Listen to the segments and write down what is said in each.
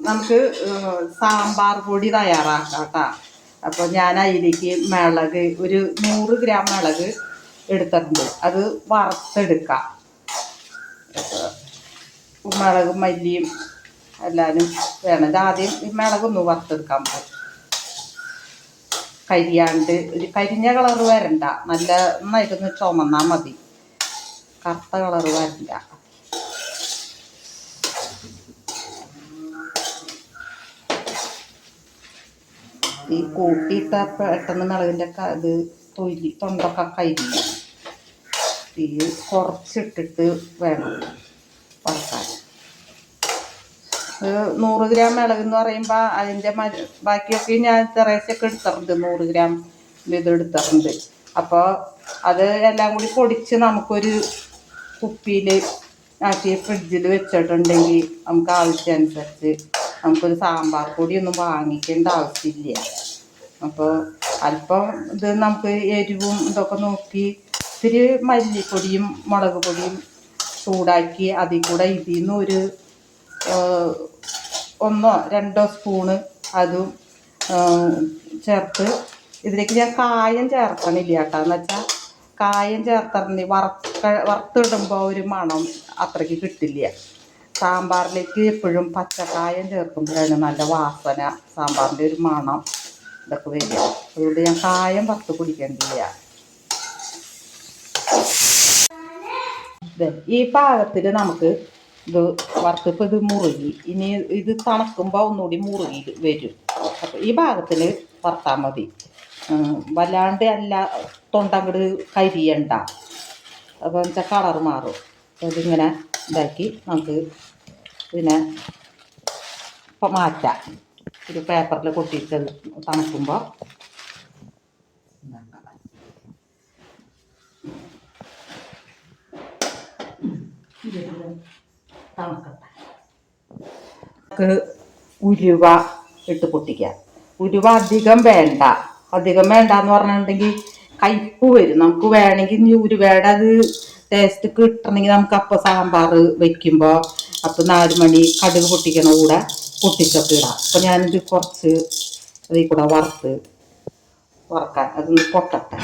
നമുക്ക് സാമ്പാർ പൊടി തയ്യാറാക്കാം കേട്ടോ. അപ്പോൾ ഞാൻ അതിലേക്ക് മിളക് ഒരു 100 ഗ്രാം മിളക് എടുത്തിട്ടുണ്ട്. അത് വറുത്തെടുക്കാം. മിളകും മല്ലിയും എല്ലാവരും വേണം. ഇതാദ്യം ഈ മിളകൊന്ന് വറുത്തെടുക്കാൻ പറ്റും. കരിയാണ്ട് ഒരു കരിഞ്ഞ കളർ വരണ്ട, നല്ല നന്നായിട്ടൊന്ന് ചുമന്നാൽ മതി, കറുത്ത കളർ വരണ്ട. ഈ കൂട്ടിയിട്ട പെട്ടെന്ന് മിളകിൻ്റെ ഇത് തൊണ്ടൊക്കെ കരിഞ്ഞു. തീ കുറച്ചിട്ടിട്ട് വേണം വറുക്കാൻ. 100 ഗ്രാം മിളക് എന്ന് പറയുമ്പോൾ അതിൻ്റെ ബാക്കിയൊക്കെ ഞാൻ തെറേസൊക്കെ എടുത്തിട്ടുണ്ട്. 100 ഗ്രാം ഇത് എടുത്തിട്ടുണ്ട്. അപ്പോൾ അത് എല്ലാം കൂടി പൊടിച്ച് നമുക്കൊരു കുപ്പിയിൽ ആക്കി ഫ്രിഡ്ജിൽ വെച്ചിട്ടുണ്ടെങ്കിൽ നമുക്ക് ആവശ്യമനുസരിച്ച് നമുക്കൊരു സാമ്പാർ പൊടിയൊന്നും വാങ്ങിക്കേണ്ട ആവശ്യമില്ല. അപ്പോൾ അല്പം ഇത് നമുക്ക് എരിവും ഇതൊക്കെ നോക്കി ഇത്തിരി മല്ലിപ്പൊടിയും മുളക് പൊടിയും ചൂടാക്കി അതിൽ കൂടെ ഇതിൽ നിന്ന് ഒരു 1 2 സ്പൂണ് അതും ചേർത്ത് ഇതിലേക്ക് ഞാൻ കായം ചേർക്കണില്ല കേട്ടോ. എന്ന് വെച്ചാൽ കായം ചേർത്തിട്ടുണ്ടെങ്കിൽ വറുത്തിടുമ്പോൾ ഒരു മണം അത്രയ്ക്ക് കിട്ടില്ല. സാമ്പാറിലേക്ക് എപ്പോഴും പച്ചക്കായം ചേർക്കുമ്പോഴാണ് നല്ല വാസന, സാമ്പാറിൻ്റെ ഒരു മണം ഇതൊക്കെ വരിക. അതുകൊണ്ട് ഞാൻ കായം വറുത്ത് കുടിക്കണ്ടില്ല. ഈ പാകത്തിൽ നമുക്ക് ഇത് വറുത്തിപ്പോൾ ഇത് മുറുകി, ഇനി ഇത് തണുക്കുമ്പോൾ ഒന്നുകൂടി മുറുകി വരും. അപ്പോൾ ഈ ഭാഗത്തിൽ വറുത്താൽ മതി. വല്ലാണ്ട് എല്ലാ തൊണ്ടങ്ങട് കരിയണ്ട. അപ്പോൾ വെച്ചാൽ കളർ മാറും. ഇതിങ്ങനെ ഇതാക്കി നമുക്ക് പിന്നെ ഇപ്പം മാറ്റാം. ഒരു പേപ്പറിൽ കൊട്ടിയിട്ട് തണുക്കുമ്പോൾ തണുക്കട്ടെ. നമുക്ക് ഉലുവ ഇട്ട് പൊട്ടിക്കാം. ഉലുവ അധികം വേണ്ട. അധികം വേണ്ടെന്ന് പറഞ്ഞിട്ടുണ്ടെങ്കിൽ കയ്പ്പ് വരും. നമുക്ക് വേണമെങ്കിൽ ഉലുവയുടെ അത് ടേസ്റ്റ് കിട്ടണമെങ്കിൽ നമുക്ക് അപ്പം സാമ്പാർ വയ്ക്കുമ്പോൾ അപ്പം 4 മണി കടുക് പൊട്ടിക്കണ കൂടെ പൊട്ടിച്ചൊക്കെ ഇടാം. അപ്പം ഞാനിത് കുറച്ച് അതിൽ കൂടെ വറക്കാൻ അതൊന്ന് പൊട്ടട്ടെ.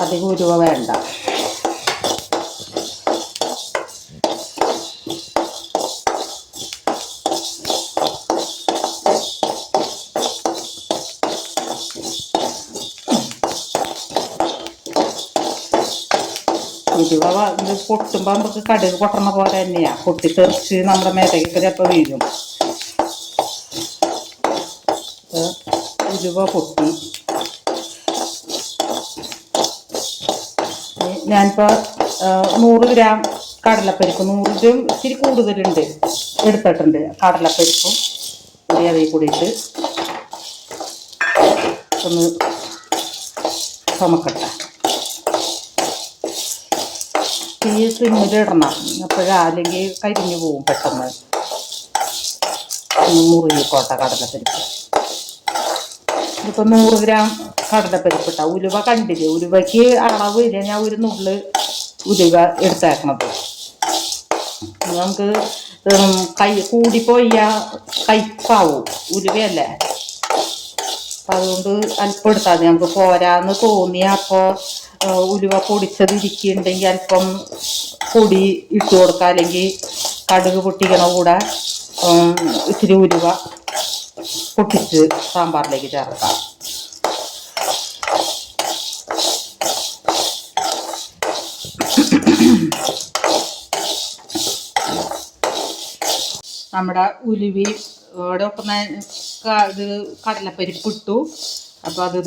അധികം ഉലുവ വേണ്ട. ഉലുവ ഇത് പൊട്ടുമ്പോൾ നമുക്ക് കടുക് പൊട്ടണ പോലെ തന്നെയാണ്. പൊട്ടിത്തെറിച്ച് നമ്മുടെ മേത്തേക്ക് ചിലപ്പോൾ വീഴും. ഉലുവ പൊട്ടി. ഞാനിപ്പോൾ 100 ഗ്രാം കടലപ്പരിപ്പ്, 100 ഇത്തിരി കൂടുതലുണ്ട് എടുത്തിട്ടുണ്ട്. കടലപ്പരിപ്പും കൂടി അതിൽ കൂടിയിട്ട് ഒന്ന് ചുമക്കട്ടെ. തീ സിമ്മിലിടണം. അല്ലെങ്കിൽ കരിഞ്ഞു പോവും പെട്ടെന്ന്. മുറുകിക്കോട്ടെ കടലപ്പരിപ്പ്. ഇതിപ്പോൾ 100 ഗ്രാം കടലപ്പരിപ്പ് ഇട്ടാൽ ഉലുവ കണ്ടില്ലേ, ഉലുവയ്ക്ക് അളവ് ഇല്ല. ഞാൻ ഒരു നുള്ള് ഉലുവ എടുത്തേക്കണത്. നമുക്ക് കൂടിപ്പോയ കയ്പ്പാവും, ഉലുവയല്ലേ. അപ്പം അതുകൊണ്ട് അല്പം എടുത്താൽ മതി. നമുക്ക് പോരാന്ന് തോന്നിയാൽ അപ്പോൾ ഉലുവ പൊടിച്ചതിരിക്കുന്നുണ്ടെങ്കിൽ അല്പം പൊടി ഇട്ട് കൊടുക്കുക. അല്ലെങ്കിൽ കടുക് പൊട്ടിക്കണ കൂടെ ഇത്തിരി ഉലുവ പൊട്ടിച്ച് സാമ്പാറിലേക്ക് ചേർക്കാം. നമ്മുടെ ഉലുവയുടെ ഒപ്പം ഇത് കടലപ്പരിപ്പ് ഇട്ടു. അപ്പോൾ അത്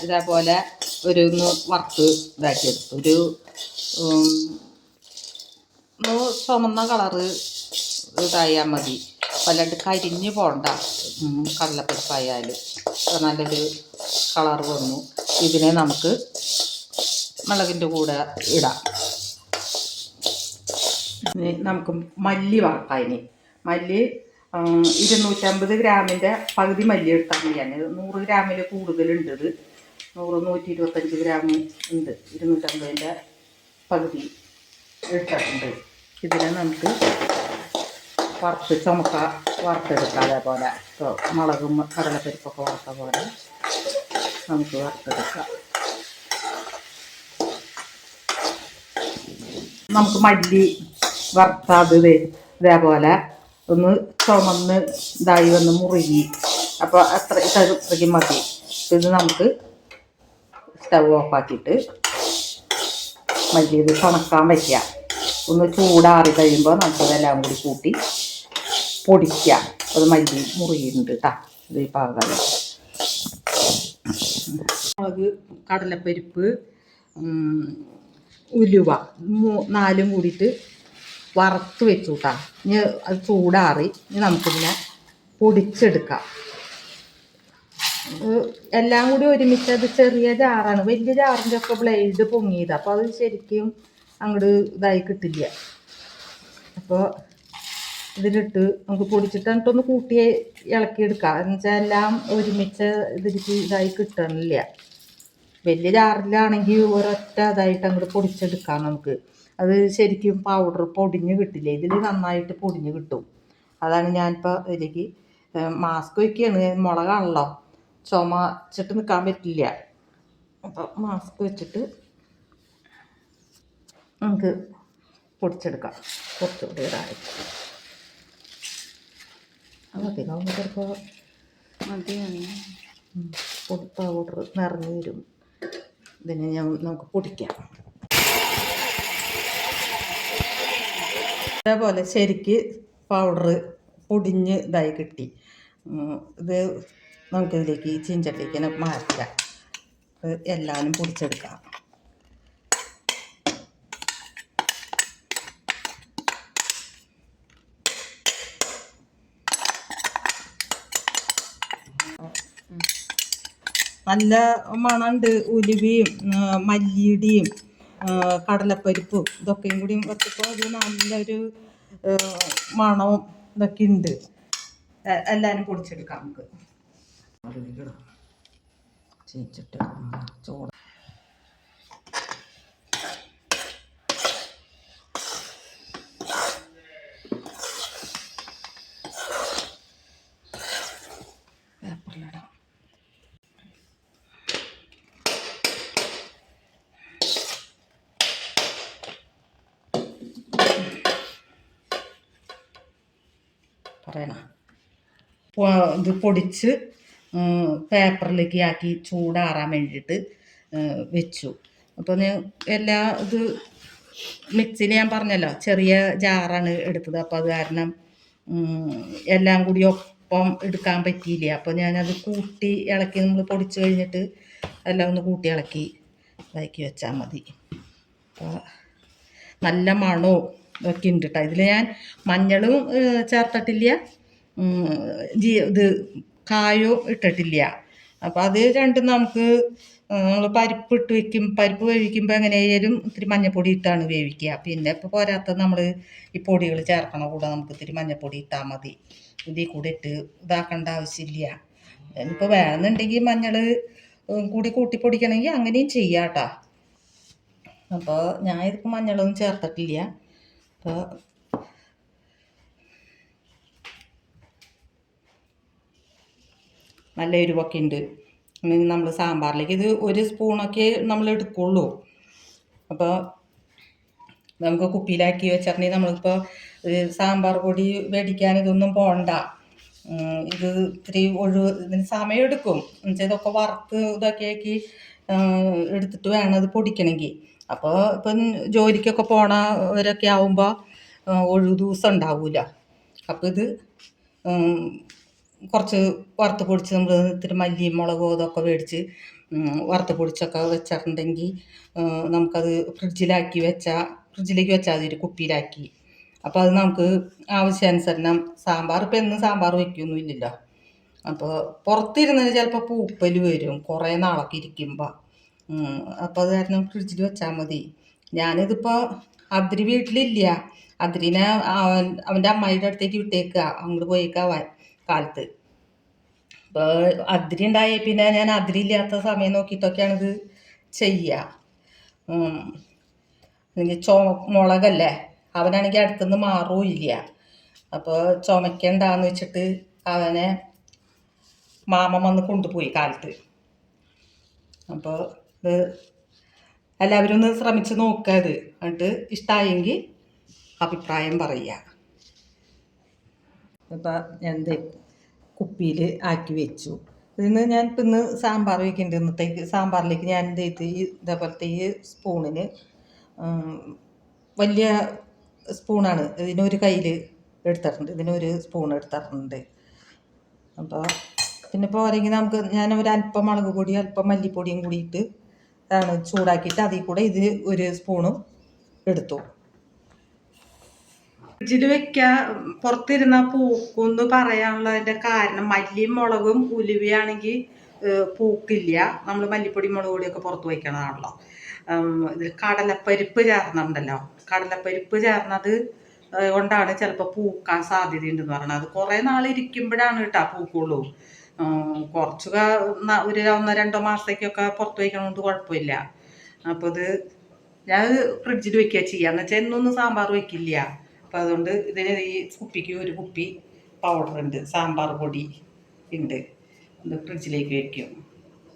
ഇതേപോലെ ഒന്ന് വറുത്ത് ഇതാക്കിയെടുത്തു. ചുമന്ന കളറ് ഇതായാൽ മതി. വല്ലാണ്ട് കരിഞ്ഞ് പോണ്ട. കടലപ്പരിപ്പായാലും നല്ലൊരു കളർ വന്നു. ഇതിനെ നമുക്ക് മുളകിൻ്റെ കൂടെ ഇടാം. നമുക്ക് മല്ലി വറക്കാം. ഇനി മല്ലി 250 ഗ്രാമിൻ്റെ പകുതി മല്ലി എടുത്താൽ മതിയാണ്. 100 ഗ്രാമിൽ കൂടുതലുണ്ട്. ഇത് 100-125 ഗ്രാം ഉണ്ട്. 250ൻ്റെ പകുതി എടുത്തിട്ടുണ്ട്. ഇതിനെ നമുക്ക് വറുത്തെടുക്കാം. അതേപോലെ ഇപ്പോൾ മുളകും കടലപ്പരിപ്പൊക്കെ വറുത്ത പോലെ നമുക്ക് വറുത്തെടുക്കാം. നമുക്ക് മല്ലി വറുത്തത് ഇതേപോലെ ഒന്ന് ചുമന്ന് ഇതായി വന്ന് മുറുകി. അപ്പോൾ ഇത്രയ്ക്ക് മതി. ഇത് നമുക്ക് സ്റ്റവ് ഓഫാക്കിയിട്ട് മല്ലി ഇത് തണുക്കാൻ വയ്ക്കുക. ഒന്ന് ചൂടാറി കഴിയുമ്പോൾ നമുക്കിതെല്ലാം കൂടി കൂട്ടി പൊടിക്കുക. അത് മല്ലി മുറിയുന്നുണ്ട് കേട്ടോ. ഇത് ഈ പാകം മുളക്, കടലപ്പരിപ്പ്, ഉലുവ 4 കൂടിയിട്ട് വറുത്ത് വെച്ചു കേട്ടോ. ഇനി അത് ചൂടാറി ഇനി നമുക്കിതിനെ പൊടിച്ചെടുക്കാം. എല്ലാം കൂടി ഒരുമിച്ച് അത് ചെറിയ ജാറാണ്. വലിയ ജാറിൻ്റെ ഒക്കെ ബ്ലേഡ് പൊങ്ങിയത്. അപ്പോൾ അത് ശരിക്കും അങ്ങോട്ട് ഇതായി കിട്ടില്ല. അപ്പോൾ ഇതിലിട്ട് നമുക്ക് പൊടിച്ചിട്ട് എന്നിട്ടൊന്ന് കൂട്ടി ഇളക്കിയെടുക്കാം. എന്നുവെച്ചാൽ എല്ലാം ഒരുമിച്ച് ഇതിലേക്ക് ഇതായി കിട്ടണില്ല. വലിയ ജാറിലാണെങ്കിൽ ഒരൊറ്റ ഇതായിട്ട് അങ്ങോട്ട് പൊടിച്ചെടുക്കാം നമുക്ക്. അത് ശരിക്കും പൗഡർ പൊടിഞ്ഞ് കിട്ടില്ല. ഇതിൽ നന്നായിട്ട് പൊടിഞ്ഞ് കിട്ടും. അതാണ് ഞാനിപ്പോൾ ഇതിലേക്ക് മാസ്ക് വയ്ക്കുകയാണ്. മുളകാണല്ലോ, ചുമച്ചിട്ട് നിൽക്കാൻ പറ്റില്ല. അപ്പോൾ മാസ്ക് വെച്ചിട്ട് നമുക്ക് പൊടിച്ചെടുക്കാം. കുറച്ചുകൂടി ഇതായി അധികം ചിലപ്പോൾ മതിയാണ്. പൗഡർ നിറഞ്ഞു വരും. ഇതിനെ നമുക്ക് പൊടിക്കാം. അതേപോലെ ശരിക്ക് പൗഡർ പൊടിഞ്ഞ് ഇതായി കിട്ടി. ഇത് നമുക്കിതിലേക്ക് ചീഞ്ചട്ടിലേക്ക് തന്നെ മാറ്റാം. എല്ലാവരും പൊടിച്ചെടുക്കാം. നല്ല മണമുണ്ട്. ഉലുവയും മല്ലിയുടെയും കടലപ്പരിപ്പും ഇതൊക്കെയും കൂടി വെച്ചപ്പോൾ ഇത് നല്ലൊരു മണവും ഇതൊക്കെ ഉണ്ട്. എല്ലാവരും പൊടിച്ചെടുക്കാം നമുക്ക്. ചീച്ചിട്ട് ചോറ് പേപ്പറിലിടാം. പറയണ ഇത് പൊടിച്ച് പേപ്പറിലേക്ക് ആക്കി ചൂടാറാൻ വേണ്ടിയിട്ട് വെച്ചു. അപ്പോൾ ഞാൻ എല്ലാ ഇത് മിക്സിയിൽ ഞാൻ പറഞ്ഞല്ലോ ചെറിയ ജാറാണ് എടുത്തത്. അപ്പോൾ അത് കാരണം എല്ലാം കൂടി ഒപ്പം എടുക്കാൻ പറ്റിയില്ല. അപ്പോൾ ഞാനത് കൂട്ടി ഇളക്കി, നമ്മൾ പൊടിച്ച് കഴിഞ്ഞിട്ട് എല്ലാം ഒന്ന് കൂട്ടി ഇളക്കി ഇതാക്കി വെച്ചാൽ മതി. അപ്പോൾ നല്ല മണവും ഇതൊക്കെ ഉണ്ട് കേട്ടോ. ഇതിൽ ഞാൻ മഞ്ഞളും ചേർത്തിട്ടില്ല, ഇത് കായവും ഇട്ടിട്ടില്ല. അപ്പോൾ അത് രണ്ടും നമുക്ക് നമ്മൾ പരിപ്പ് വേവിക്കുമ്പോൾ എങ്ങനെയായാലും ഇത്തിരി മഞ്ഞൾപ്പൊടി ഇട്ടാണ് വേവിക്കുക. പിന്നെ ഇപ്പോൾ പോരാത്തത് നമ്മൾ ഈ പൊടികൾ ചേർക്കണ കൂടെ നമുക്ക് ഇത്തിരി മഞ്ഞൾപ്പൊടി ഇട്ടാൽ മതി. ഇതിൽ കൂടെ ഇട്ട് ഇതാക്കേണ്ട ആവശ്യമില്ല. ഇപ്പോൾ വേണമെന്നുണ്ടെങ്കിൽ മഞ്ഞൾ കൂടി കൂട്ടി പൊടിക്കണമെങ്കിൽ അങ്ങനെയും ചെയ്യാം കേട്ടോ. അപ്പോൾ ഞാൻ ഇതിപ്പോൾ മഞ്ഞളൊന്നും ചേർത്തിട്ടില്ല. അപ്പോൾ നല്ല എരിവൊക്കെ ഉണ്ട്. നമ്മൾ സാമ്പാറിലേക്ക് ഇത് 1 സ്പൂണൊക്കെ നമ്മൾ എടുക്കുള്ളൂ. അപ്പോൾ നമുക്ക് കുപ്പിയിലാക്കി വെച്ചിട്ടുണ്ടെങ്കിൽ നമ്മളിപ്പോൾ സാമ്പാർ പൊടി മേടിക്കാൻ ഇതൊന്നും പോകണ്ട. ഇത് ഇത്തിരി ഇതിന് സമയം എടുക്കും. എന്നുവെച്ചാൽ ഇതൊക്കെ വറുത്ത് ഇതൊക്കെ ആക്കി എടുത്തിട്ട് വേണം ഇത് പൊടിക്കണമെങ്കിൽ. അപ്പോൾ ഇപ്പം ജോലിക്കൊക്കെ പോണവരൊക്കെ ആവുമ്പോൾ ഒഴിവ് ദിവസം ഉണ്ടാവില്ല. അപ്പോൾ ഇത് കുറച്ച് വറുത്ത് പൊടിച്ച് നമ്മൾ ഇത്തിരി മല്ലിയും മുളകും ഇതൊക്കെ മേടിച്ച് വറുത്ത് പൊടിച്ചൊക്കെ വെച്ചിട്ടുണ്ടെങ്കിൽ നമുക്കത് ഫ്രിഡ്ജിലേക്ക് വെച്ചാൽ മതി, ഒരു കുപ്പിയിലാക്കി. അപ്പോൾ അത് നമുക്ക് ആവശ്യാനുസരണം സാമ്പാർ ഇപ്പം എന്നും സാമ്പാർ വയ്ക്കൊന്നും ഇല്ലല്ലോ. അപ്പോൾ പുറത്തിരുന്നത് ചിലപ്പോൾ പൂപ്പൽ വരും കുറേ നാളൊക്കെ ഇരിക്കുമ്പോൾ. അപ്പോൾ അത് കാരണം ഫ്രിഡ്ജിൽ വെച്ചാൽ മതി. ഞാനിതിപ്പോൾ അതിരി വീട്ടിലില്ല. അതിരിനെ അവൻ്റെ അമ്മായിയുടെ അടുത്തേക്ക് വിട്ടേക്കുക, അങ്ങോട്ട് പോയേക്കാവാൻ കാലത്ത്. അപ്പോൾ അതിരി ഉണ്ടായ പിന്നെ ഞാൻ അതിരി ഇല്ലാത്ത സമയം നോക്കിയിട്ടൊക്കെയാണിത് ചെയ്യുക. അല്ലെങ്കിൽ മുളകല്ലേ, അവനാണെങ്കിൽ അടുത്തുനിന്ന് മാറുകയില്ല. അപ്പോൾ ചുമക്കണ്ടാന്ന് വെച്ചിട്ട് അവനെ മാമൻ വന്ന് കൊണ്ടുപോയി കാലത്ത്. അപ്പോൾ ഇത് എല്ലാവരും ഒന്ന് ശ്രമിച്ച് നോക്കുക. ഇത് എന്നിട്ട് ഇഷ്ടമായെങ്കിൽ അഭിപ്രായം പറയുക. ഇപ്പം എന്ത് കുപ്പിയിൽ ആക്കി വെച്ചു. ഇതിന്ന് ഞാൻ ഇപ്പം ഇന്ന് സാമ്പാർ വയ്ക്കുന്നുണ്ട്. ഇന്നത്തേക്ക് സാമ്പാറിലേക്ക് ഞാൻ എന്ത് ചെയ്ത് ഇതേപോലത്തെ ഈ സ്പൂണിന് വലിയ സ്പൂണാണ്, ഇതിനൊരു കയ്യിൽ എടുത്തിട്ടുണ്ട്, ഇതിനൊരു സ്പൂൺ എടുത്തിട്ടുണ്ട്. അപ്പോൾ പിന്നെ പോരെങ്കിൽ നമുക്ക് ഞാൻ ഒരല്പം മുളക് പൊടി അല്പം മല്ലിപ്പൊടിയും കൂടിയിട്ട് ഇതാണ് ചൂടാക്കിയിട്ട് അതിൽ കൂടെ ഇത് ഒരു സ്പൂണും എടുത്തു. ഫ്രിഡ്ജിൽ വെക്കാൻ പുറത്തിരുന്ന പൂക്കുമെന്ന് പറയാനുള്ളതിൻ്റെ കാരണം മല്ലിയും മുളകും ഉലുവയാണെങ്കിൽ പൂക്കില്ല. നമ്മൾ മല്ലിപ്പൊടി മുളക് പൊടിയൊക്കെ പുറത്ത് വയ്ക്കണതാണല്ലോ. ഇത് കടലപ്പരിപ്പ് ചേർന്നുണ്ടല്ലോ, കടലപ്പരിപ്പ് ചേർന്നത് കൊണ്ടാണ് ചിലപ്പോൾ പൂക്കാൻ സാധ്യതയുണ്ടെന്ന് പറയുന്നത്. അത് കുറേ നാൾ ഇരിക്കുമ്പോഴാണ് കേട്ടോ പൂക്കുള്ളൂ. കുറച്ച് ഒരു 1-2 മാസത്തേക്കൊക്കെ പുറത്ത് വയ്ക്കണോണ്ട് കുഴപ്പമില്ല. അപ്പോൾ ഇത് ഞാൻ ഫ്രിഡ്ജിൽ വയ്ക്കുക ചെയ്യാന്ന് വെച്ചാൽ എന്നൊന്നും സാമ്പാർ വയ്ക്കില്ല. അപ്പോൾ അതുകൊണ്ട് ഇതിന് ഈ കുപ്പിക്ക് ഒരു കുപ്പി പൗഡറുണ്ട്, സാമ്പാർ പൊടി ഉണ്ട്, ഇത് ഫ്രിഡ്ജിലേക്ക് വയ്ക്കും.